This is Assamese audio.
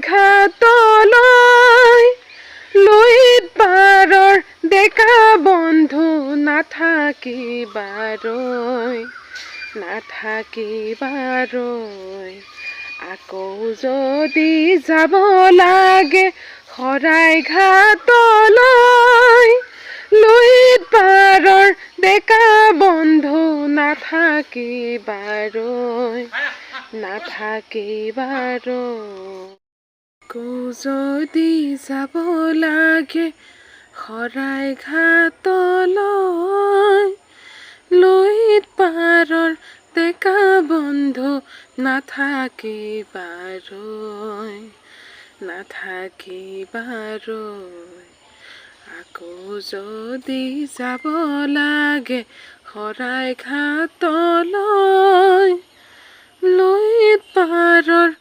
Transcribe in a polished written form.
ঘাটলৈ লুইত পাৰৰ ডেকা বন্ধু নাথাকিবাৰৈ আকৌ যদি যাব লাগে শৰাইঘাটলৈ লুইত পাৰৰ ডেকা বন্ধু নাথাকিবাৰৈ আকৌ যদি যাব লাগে শৰাইঘাটলৈ লুইত পাৰৰ ডেকা বন্ধু নাথাকিবাৰৈ আকৌ যদি যাব লাগে শৰাইঘাটলৈ লুইত